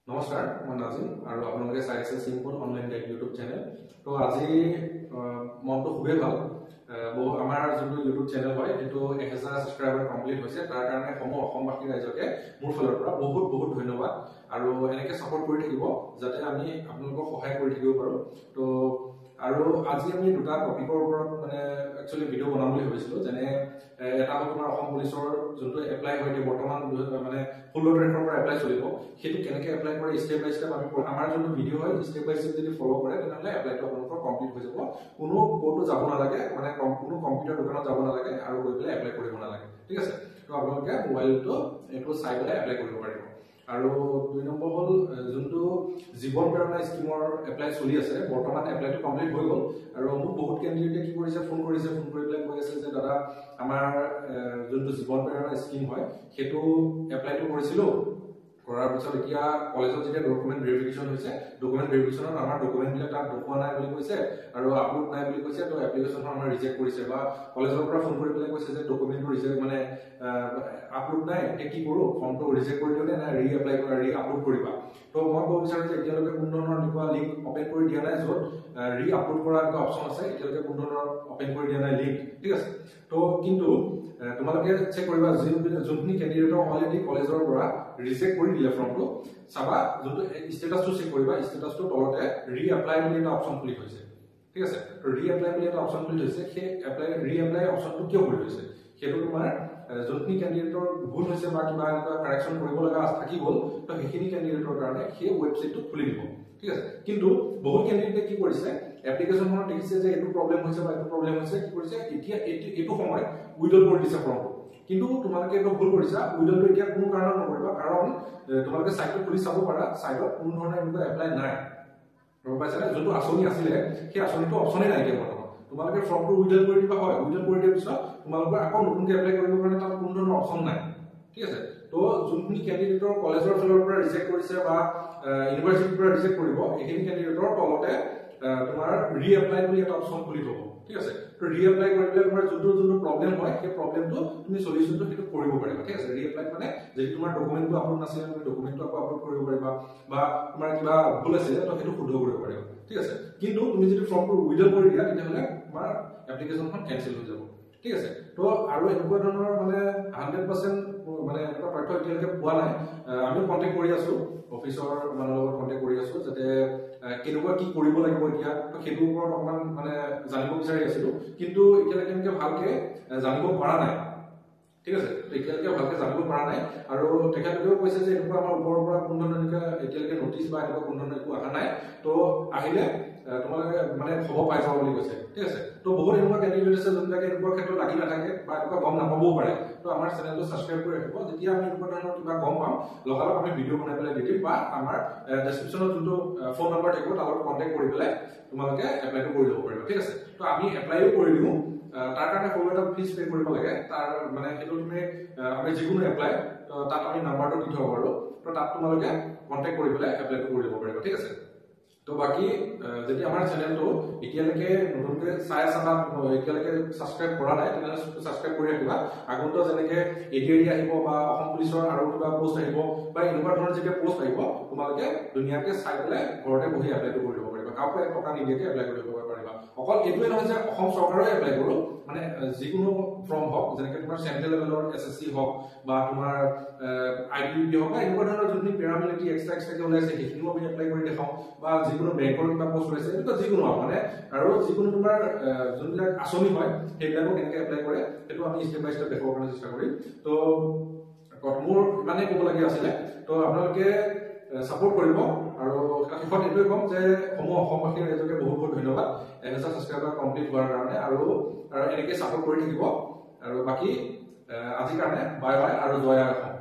নমস্কাৰ মই নাজিম আৰু আপোনালোকে চাই আছে simple online guide YouTube channel. তো আজি মনটো খুবেই ভাল, আমাৰ যোনটো ইউটিউব চেনেল হয় সেইটো 1000 সাবস্ক্ৰাইবাৰ কমপ্লিট হৈছে। তাৰ কাৰণে অসমবাসী ৰাইজকে মোৰ ফালৰ পৰা বহুত বহুত ধন্যবাদ আৰু এনেকৈ সাপোৰ্ট কৰি থাকিব যাতে আমি আপোনালোকক সহায় কৰি থাকিব পাৰোঁ। তো আৰু আজি আমি দুটা টপিকৰ ওপৰত মানে একচুৱেলি ভিডিঅ' বনাম বুলি ভাবিছিলোঁ। যেনে এটা হ'ল তোমাৰ অসম পুলিচৰ যোনটো এপ্লাই হয় বৰ্তমান মানে 16 তাৰিখৰ পৰা এপ্লাই চলিব, সেইটো কেনেকৈ এপ্লাই কৰে ষ্টেপ বাই ষ্টেপ আমি আমাৰ যোনটো ভিডিঅ' হয় ষ্টেপ বাই ষ্টেপ যদি ফ'ল' কৰে তেনেহ'লে এপ্লাইটো আপোনালোকৰ কমপ্লিট হৈ যাব। কোনো ক'তো যাব নালাগে, মানে কোনো কম্পিউটাৰ দোকানত যাব নালাগে আৰু গৈ পেলাই এপ্লাই কৰিব নালাগে। ঠিক আছে, তো আপোনালোকে মোবাইলটো এইটো চাই পেলাই এপ্লাই কৰিব পাৰিব। আৰু 2 নম্বৰ হ'ল যোনটো জীৱন প্ৰেৰণা স্কিমৰ এপ্লাই চলি আছে, বৰ্তমান এপ্লাইটো কমপ্লিট হৈ গ'ল আৰু মোক বহুত কেণ্ডিডেটে কি কৰিছে, ফোন কৰি পেলাই কৈ আছে যে দাদা আমাৰ যোনটো জীৱন প্ৰেৰণা স্কিম হয় সেইটো এপ্লাইটো কৰিছিলোঁ, কৰাৰ পিছত এতিয়া কলেজত যেতিয়া ডকুমেণ্ট ভেৰিফিকেশ্যন হৈছে, ডকুমেণ্ট ভেৰিফিকেশ্যনত আমাৰ ডকুমেণ্টবিলাক তাত দেখুওৱা নাই বুলি কৈছে আৰু আপলোড নাই বুলি কৈছে। তো এপ্লিকেশ্যনখন আমাৰ ৰিজেক্ট কৰিছে, বা কলেজৰ পৰা ফোন কৰি পেলাই কৈছে যে ডকুমেণ্টটো ৰিজেক্ট মানে আপলোড নাই, এতিয়া কি কৰোঁ, ফৰ্মটো ৰিজেক্ট কৰি দিওঁ নে ৰি-এপ্লাই কৰা, ৰি-আপলোড কৰিবা। তো মই ক'ব বিচাৰোঁ যে এতিয়ালৈকে কোনো ধৰণৰ এনেকুৱা লিংক অপেন কৰি দিয়া নাই য'ত ৰি-আপলোড কৰা এটা অপশ্যন আছে, এতিয়ালৈকে কোনো ধৰণৰ অপেন কৰি দিয়া নাই লিংক। ঠিক আছে, তো কিন্তু তোমালোকে চেক কৰিবা যোনখিনি কেণ্ডিডেটৰ অলৰেডি কলেজৰ পৰা ৰিজেক্ট কৰি দিলে ফৰ্মটো, চাবা যোনটো ষ্টেটাছটো চেক কৰিবা, ষ্টেটাছটো তলতে ৰি-এপ্লাই বুলি এটা অপশ্যন খুলি থৈছে। ঠিক আছে, তো ৰি-এপ্লাই বুলি এটা অপশ্যন খুলি থৈছে। সেই ৰি-এপ্লাই অপশ্যনটো কিয় খুলি থৈছে, সেইটো তোমাৰ যোনখিনি কেণ্ডিডেটৰ ভুল হৈছে বা কিবা এনেকুৱা কাৰেকশ্যন কৰিব লগা থাকি গ'ল, তো সেইখিনি কেণ্ডিডেটৰ কাৰণে সেই ৱেবছাইটটো খুলি দিব। ঠিক আছে, কিন্তু বহুত কেণ্ডিডেটে কি কৰিছে, এপ্লিকেশ্যনখনত দেখিছে যে এইটো প্ৰব্লেম হৈছে বা এইটো প্ৰব্লেম হৈছে, কি কৰিছে এতিয়া এইটো সময়ত উইড্ৰল কৰি দিছে ফৰ্মটো। কিন্তু তোমালোকে এইটো ভুল কৰিছা, উইড্ৰলটো এতিয়া কোনো কাৰণত নকৰিবা, কাৰণ তোমালোকে চাইটটো খুলি চাব পাৰা, চাইটত কোনো ধৰণৰ এনেকুৱা এপ্লাই নাই, গম পাইছানে? যোনটো আঁচনি আছিলে সেই আঁচনিটো অপশ্যনেই নাই এতিয়া বৰ্তমান। তোমালোকে ফৰ্মটো উইড্ৰল কৰি দিবা, হয় উইড্ৰল কৰি দিয়াৰ পিছত তোমালোকৰ আকৌ নতুনকৈ এপ্লাই কৰিবৰ কাৰণে তাত কোনো ধৰণৰ অপশ্যন নাই। ঠিক আছে, তো যোনখিনি কেণ্ডিডেটৰ কলেজৰ ফালৰ পৰা ৰিজেক্ট কৰিছে বা ইউনিভাৰ্চিটিৰ পৰা ৰিজেক্ট কৰিব, এইখিনি কেণ্ডিডেটৰ তলতে তোমাৰ ৰি-এপ্লাই বুলি এটা অপশ্যন খুলি থ'ব। ঠিক আছে, তো ৰি-এপ্লাই কৰি পেলাই তোমাৰ যোনটো প্ৰব্লেম হয় সেই প্ৰব্লেমটো তুমি সলিউশ্যনটো সেইটো কৰিব পাৰিবা। ঠিক আছে, ৰি-এপ্লাই মানে যদি তোমাৰ ডকুমেণ্টটো আপলোড নাছিলে তুমি ডকুমেণ্টটো আকৌ আপলোড কৰিব পাৰিবা, বা তোমাৰ কিবা ভুল আছিলে তো সেইটো শুদ্ধ কৰিব পাৰিবা। ঠিক আছে, কিন্তু তুমি যদি ফৰ্মটো উইড্ৰল কৰি দিয়া তেতিয়াহ'লে তোমাৰ এপ্লিকেশ্যনখন কেনচেল হৈ যাব। ঠিক আছে, তো আৰু এনেকুৱা ধৰণৰ মানে 100% মানে এনেকুৱা তথ্য এতিয়ালৈকে পোৱা নাই। আমিও কণ্টেক্ট কৰি আছো, অফিচৰ মানুহৰ লগত কণ্টেক্ট কৰি আছো, যাতে কেনেকুৱা কি কৰিব লাগিব এতিয়া, তো সেইটোৰ ওপৰত অকণমান মানে জানিব বিচাৰি আছিলো, কিন্তু এতিয়ালৈকে এনেকৈ ভালকে জানিব পৰা নাই। ঠিক আছে, এতিয়ালৈকে ভালকে জানিব পৰা নাই। আৰু তেখেতলোকেও কৈছে যে এনেকুৱা আমাৰ ওপৰৰ পৰা কোনো ধৰণৰ এনেকুৱা এতিয়ালৈকে নটিচ বা এনেকুৱা কোনো ধৰণৰ একো অহা নাই, তো আহিলে তোমালোকে মানে খবৰ পাই যাব বুলি কৈছে। ঠিক আছে, তো বহুত এনেকুৱা কেণ্ডিডেট আছে যোনবিলাকে এনেকুৱা ক্ষেত্ৰত লাগি নাথাকে বা এনেকুৱা গম নাপাবও পাৰে, তো আমাৰ চেনেলটো ছাবস্ক্ৰাইব কৰি ৰাখিব। যেতিয়া আমি এনেকুৱা ধৰণৰ কিবা গম পাম লগালগ আমি ভিডিঅ' বনাই পেলাই দি দিম, বা আমাৰ ডেছক্ৰিপশ্যনত যোনটো ফোন নম্বৰ থাকিব তাৰ লগত কণ্টেক্ট কৰি পেলাই তোমালোকে এপ্লাইটো কৰি ল'ব পাৰিবা। ঠিক আছে, তো আমি এপ্লাইও কৰি দিওঁ, তাৰ কাৰণে সৰু এটা ফিজ পে' কৰিব লাগে। তাৰ মানে সেইটো তুমি আমি যিকোনো এপ্লাই তাত আমি নাম্বাৰটো দি থ'ব পাৰোঁ, তো তাত তোমালোকে কণ্টেক্ট কৰি পেলাই এপ্লাইটো কৰি ল'ব পাৰিবা। ঠিক আছে, তো বাকী যদি আমাৰ চেনেলটো এতিয়ালৈকে নতুনকৈ চাই আছা বা এতিয়ালৈকে ছাবস্ক্ৰাইব কৰা নাই তেনেহ'লে ছাবস্ক্ৰাইব কৰি ৰাখিবা। আগন্তুক যেনেকৈ এডিআৰই আহিব বা অসম পুলিচৰ আৰু কিবা পোষ্ট আহিব বা এনেকুৱা ধৰণৰ যেতিয়া পোষ্ট আহিব, তোমালোকে ধুনীয়াকৈ চাই পেলাই ঘৰতে বহি এপ্লাইটো কৰি ল'ব পাৰিবা, কাকো টকা নিদিয়াকৈ এপ্লাই কৰি ল'ব পাৰিবা। অকল এইটোৱে নহয় যে অসম চৰকাৰে এপ্লাই কৰোঁ, মানে যিকোনো ফৰ্ম হওক, যেনেকৈ তোমাৰ চেণ্ট্ৰেল লেভেলৰ SSC হওক বা তোমাৰ IPPB হওক বা এনেকুৱা ধৰণৰ যোনখিনি পেৰামিলিটি এক্সট্ৰাকে ওলাইছে সেইখিনিও আমি এপ্লাই কৰি দেখাওঁ, বা যিকোনো বেংকৰ কিবা পোষ্ট ওলাইছে এনেকুৱা যিকোনো মানে, আৰু যিকোনো তোমাৰ যোনবিলাক আঁচনি হয় সেইবিলাকো কেনেকৈ এপ্লাই কৰে সেইটো আমি ষ্টেপ বাই ষ্টেপ দেখাবৰ কাৰণে চেষ্টা কৰিম। তো মোৰ ইমানেই ক'বলগীয়া আছিলে, তো আপোনালোকে ছাপোৰ্ট কৰিব। আৰু শেষত এইটোৱে ক'ম যে অসমবাসী ৰাইজকে বহুত বহুত ধন্যবাদ 1000 ছাবস্ক্ৰাইবাৰ কমপ্লিট হোৱাৰ কাৰণে, আৰু এনেকৈ ছাপোৰ্ট কৰি থাকিব। আৰু বাকী আজিৰ কাৰণে বাই বাই আৰু জয় আই অসম।